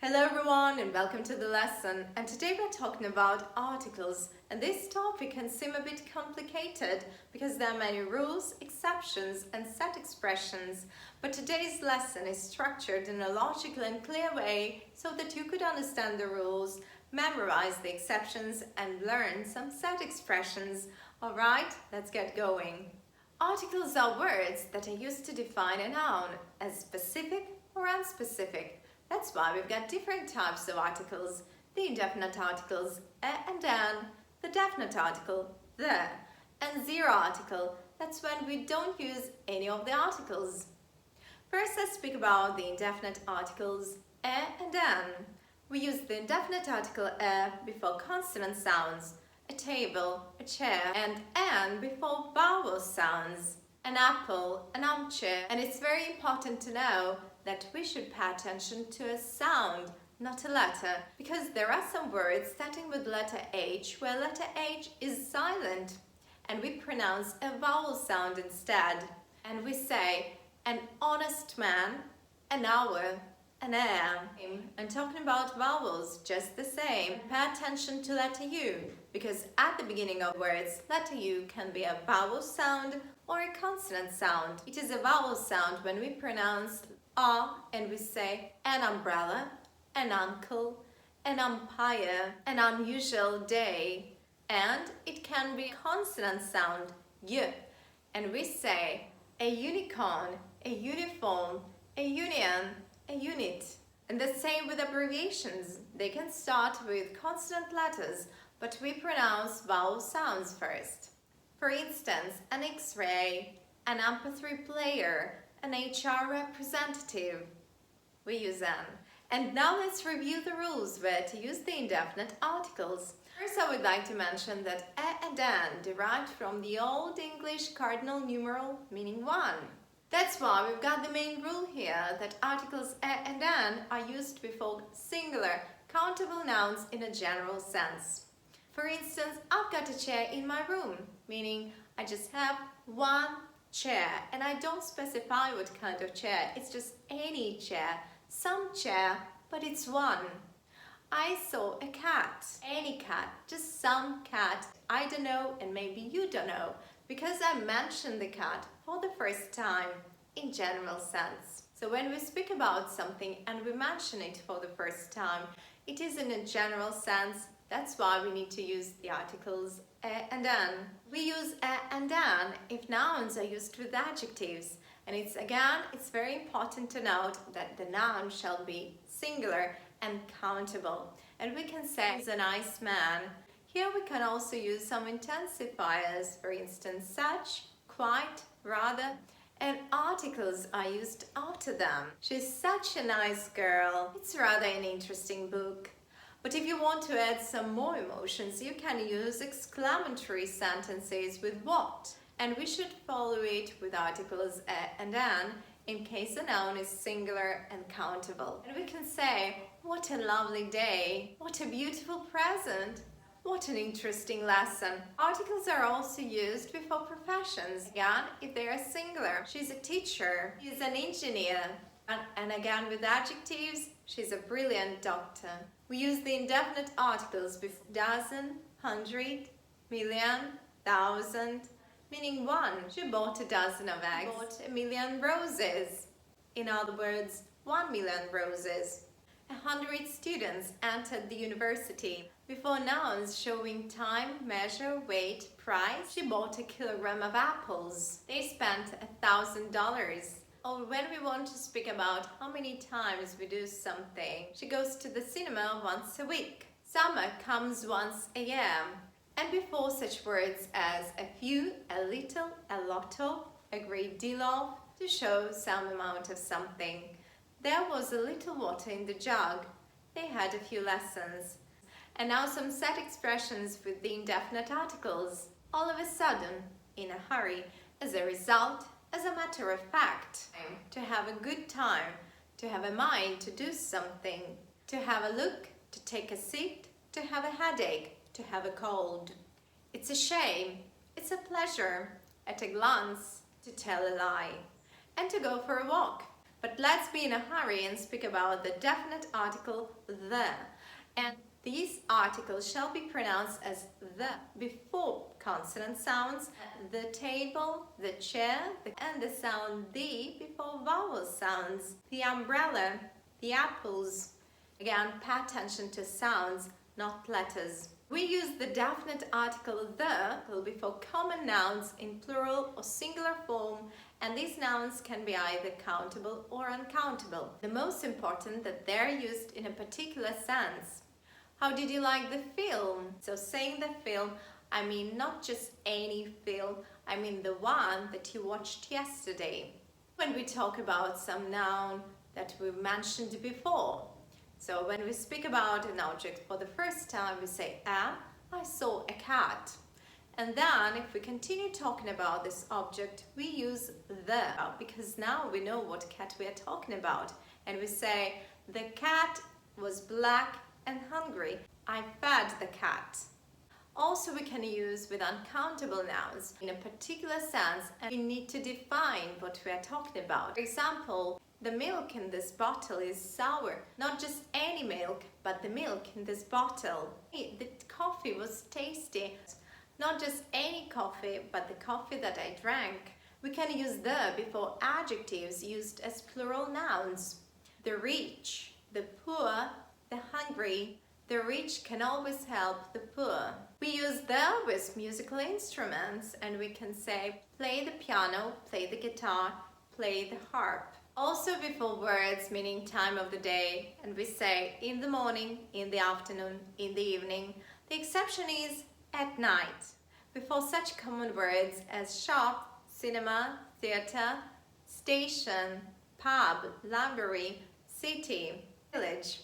Hello everyone and welcome to the lesson, and today we're talking about articles, and this topic can seem a bit complicated because there are many rules, exceptions and set expressions, but today's lesson is structured in a logical and clear way so that you could understand the rules, memorize the exceptions and learn some set expressions. Alright, let's get going. Articles are words that are used to define a noun as specific or unspecific. That's why we've got different types of articles: the indefinite articles a and an, the definite article the, and zero article. That's when we don't use any of the articles. First, let's speak about the indefinite articles a and an. We use the indefinite article a before consonant sounds, a table, a chair, and an before vowel sounds, an apple, an armchair. And it's very important to know that we should pay attention to a sound, not a letter, because there are some words starting with letter H where letter H is silent and we pronounce a vowel sound instead. And we say an honest man, an hour, an am. And talking about vowels, just the same. Pay attention to letter U, because at the beginning of words, letter U can be a vowel sound or a consonant sound. It is a vowel sound when we pronounce and we say an umbrella, an uncle, an umpire, an unusual day. And it can be a consonant sound, y, and we say a unicorn, a uniform, a union, a unit. And the same with abbreviations. They can start with consonant letters, but we pronounce vowel sounds first. For instance, an X-ray, an MP3 player, an HR representative. We use an. And now let's review the rules where to use the indefinite articles. First, I would like to mention that a and an derived from the Old English cardinal numeral meaning one. That's why we've got the main rule here that articles a and an are used before singular, countable nouns in a general sense. For instance, I've got a chair in my room, meaning I just have one chair, and I don't specify what kind of chair. It's just any chair, some chair, but it's one. I saw a cat, any cat, just some cat. I don't know, and maybe you don't know, because I mentioned the cat for the first time in general sense. So when we speak about something and we mention it for the first time, it is in a general sense. That's why we need to use the articles a and an. We use a and an if nouns are used with adjectives. And it's very important to note that the noun shall be singular and countable. And we can say he's a nice man. Here we can also use some intensifiers, for instance, such, quite, rather. And articles are used after them. She's such a nice girl. It's rather an interesting book. But if you want to add some more emotions, you can use exclamatory sentences with what. And we should follow it with articles a and an in case a noun is singular and countable. And we can say, what a lovely day, what a beautiful present, what an interesting lesson. Articles are also used before professions, again if they are singular. She's a teacher, he's an engineer. And again with adjectives, she's a brilliant doctor. We use the indefinite articles with dozen, hundred, million, thousand, meaning one. She bought a dozen of eggs. She bought 1,000,000 roses. In other words, 1,000,000 roses. 100 students entered the university. Before nouns showing time, measure, weight, price, she bought a kilogram of apples. They spent $1,000. Or when we want to speak about how many times we do something, she goes to the cinema once a week. Summer comes once a year. And before such words as a few, a little, a lot of, a great deal of, to show some amount of something. There was a little water in the jug. They had a few lessons. And now some set expressions with the indefinite articles. All of a sudden, in a hurry, as a result, as a matter of fact, to have a good time, to have a mind to do something, to have a look, to take a seat, to have a headache, to have a cold. It's a shame, it's a pleasure, at a glance, to tell a lie, and to go for a walk. But let's be in a hurry and speak about the definite article the. And these articles shall be pronounced as the before consonant sounds, the table, the chair, and the sound the before vowel sounds, the umbrella, the apples. Again, pay attention to sounds, not letters. We use the definite article the before common nouns in plural or singular form, and these nouns can be either countable or uncountable. The most important that they're used in a particular sense. How did you like the film? So saying the film, I mean not just any film, I mean the one that you watched yesterday. When we talk about some noun that we mentioned before. So when we speak about an object for the first time, we say, I saw a cat. And then if we continue talking about this object, we use the, because now we know what cat we are talking about. And we say, the cat was black and hungry. I fed the cat. Also, we can use with uncountable nouns in a particular sense, and we need to define what we are talking about. For example, the milk in this bottle is sour. Not just any milk, but the milk in this bottle. The coffee was tasty. Not just any coffee, but the coffee that I drank. We can use the before adjectives used as plural nouns. The rich, the poor, the hungry. The rich can always help the poor. We use the with musical instruments, and we can say play the piano, play the guitar, play the harp. Also before words meaning time of the day, and we say in the morning, in the afternoon, in the evening. The exception is at night. Before such common words as shop, cinema, theater, station, pub, library, city, village.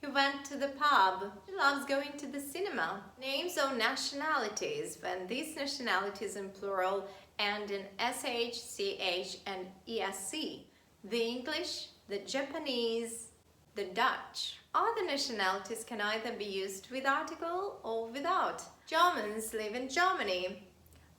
He went to the pub. He loves going to the cinema. Names of nationalities, when these nationalities in plural end in SH, CH and ESC. The English, the Japanese, the Dutch. Other nationalities can either be used with article or without. Germans live in Germany.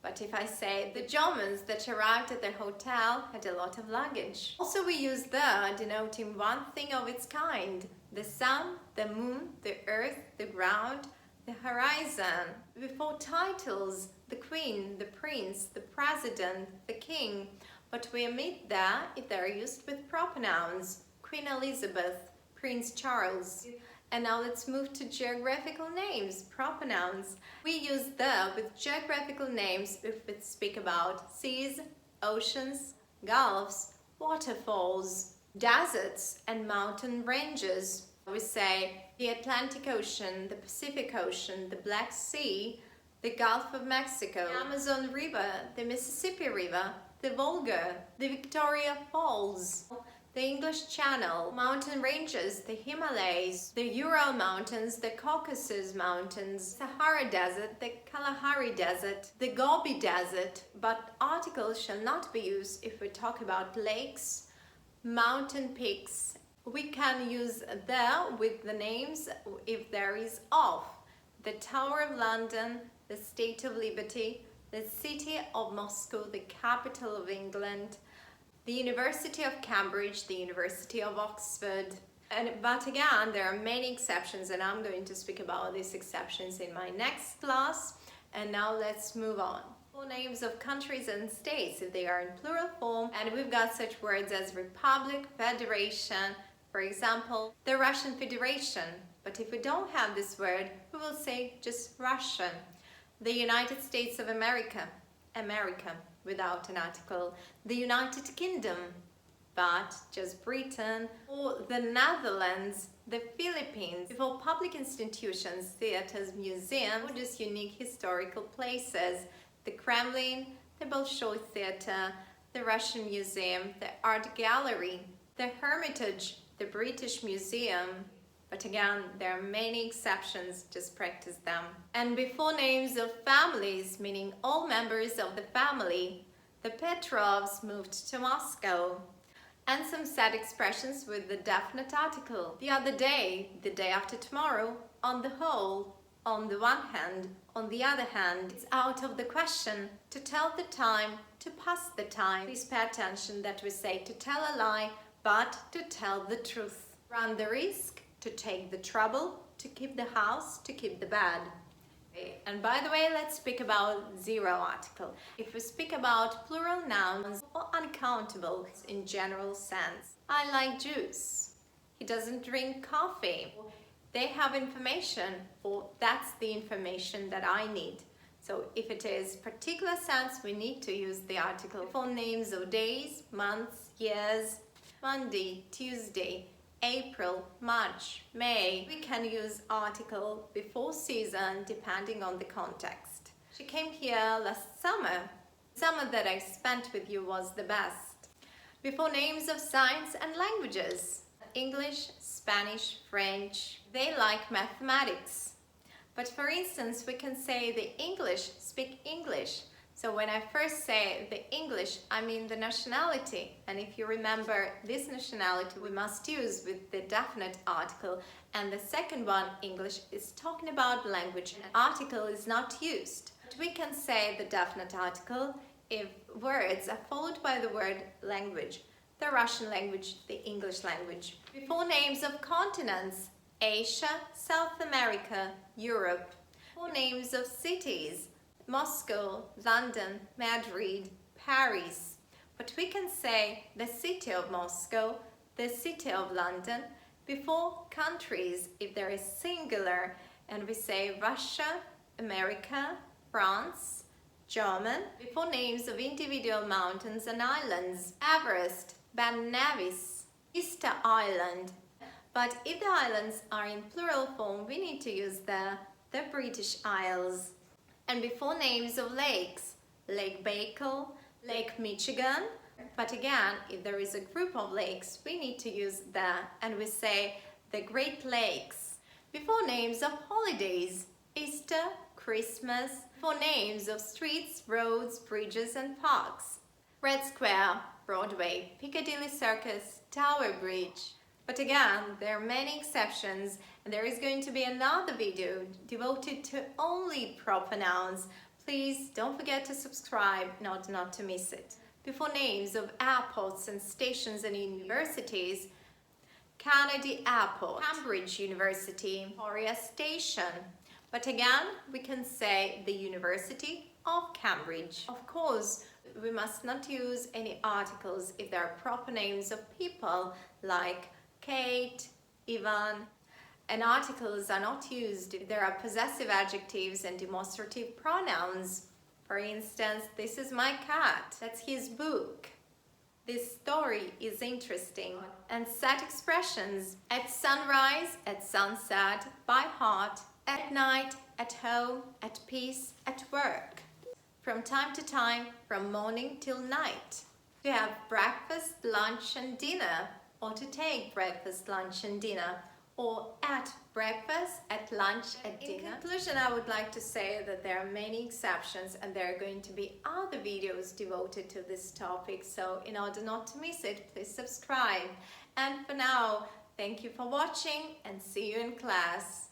But if I say the Germans that arrived at their hotel had a lot of luggage. Also we use the denoting one thing of its kind. The sun, the moon, the earth, the ground, the horizon. Before titles, the queen, the prince, the president, the king. But we omit the if they are used with proper nouns. Queen Elizabeth, Prince Charles. And now let's move to geographical names, proper nouns. We use the with geographical names if we speak about seas, oceans, gulfs, waterfalls, deserts and mountain ranges. We say the Atlantic Ocean, the Pacific Ocean, the Black Sea, the Gulf of Mexico, the Amazon River, the Mississippi River, the Volga, the Victoria Falls, the English Channel, mountain ranges, the Himalayas, the Ural Mountains, the Caucasus Mountains, Sahara Desert, the Kalahari Desert, the Gobi Desert. But articles shall not be used if we talk about lakes, mountain peaks. We can use the with the names if there is of. The Tower of London, the Statue of Liberty, the City of Moscow, the capital of England, the University of Cambridge, the University of Oxford. But again, there are many exceptions, and I'm going to speak about these exceptions in my next class. And now let's move on. Full names of countries and states if they are in plural form, and we've got such words as republic, federation. For example, the Russian Federation. But if we don't have this word, we will say just Russian. The United States of America, America without an article. The United Kingdom, but just Britain. Or the Netherlands, the Philippines. Before public institutions, theaters, museums, or just unique historical places. The Kremlin, the Bolshoi Theater, the Russian Museum, the Art Gallery, the Hermitage, the British Museum. But again, there are many exceptions, just practice them. And before names of families, meaning all members of the family, the Petrovs moved to Moscow. And some sad expressions with the definite article. The other day, the day after tomorrow, on the whole, on the one hand, on the other hand. It's out of the question. To tell the time, to pass the time. Please pay attention that we say to tell a lie, but to tell the truth. Run the risk, to take the trouble, to keep the house, to keep the bed. And by the way, let's speak about zero article. If we speak about plural nouns or uncountable in general sense, I like juice. He doesn't drink coffee. They have information, or that's the information that I need. So if it is particular sense, we need to use the article for names of days, months, years, Monday, Tuesday, April, March, May. We can use article before season depending on the context. She came here last summer. Summer that I spent with you was the best. Before names of signs and languages. English, Spanish, French. They like mathematics. But for instance, we can say the English speak English. So when I first say the English, I mean the nationality. And if you remember this nationality, we must use with the definite article. And the second one, English, is talking about language. An article is not used. But we can say the definite article if words are followed by the word language. The Russian language, the English language. Before names of continents, Asia, South America, Europe. Before names of cities, Moscow, London, Madrid, Paris. But we can say the city of Moscow, the city of London, before countries if there is singular, and we say Russia, America, France, German. Before names of individual mountains and islands, Everest, Ben Nevis, Easter Island. But if the islands are in plural form, we need to use the British Isles. And before names of lakes, Lake Baikal, Lake Michigan. But again, if there is a group of lakes, we need to use the, and we say the Great Lakes. Before names of holidays, Easter, Christmas. Before names of streets, roads, bridges and parks, Red Square, Broadway, Piccadilly Circus, Tower Bridge. But again, there are many exceptions, and there is going to be another video devoted to only proper nouns. Please don't forget to subscribe not to miss it. Before names of airports and stations and universities, Kennedy Airport, Cambridge University, Victoria Station. But again, we can say the University of Cambridge. Of course, we must not use any articles if there are proper names of people like Kate, Ivan. And articles are not used if there are possessive adjectives and demonstrative pronouns. For instance, this is my cat, that's his book. This story is interesting. And set expressions: at sunrise, at sunset, by heart, at night, at home, at peace, at work. From time to time, from morning till night. To have breakfast, lunch and dinner, or to take breakfast, lunch and dinner, or at breakfast, at lunch, at dinner. In conclusion, I would like to say that there are many exceptions and there are going to be other videos devoted to this topic. So in order not to miss it, please subscribe. And for now, thank you for watching and see you in class.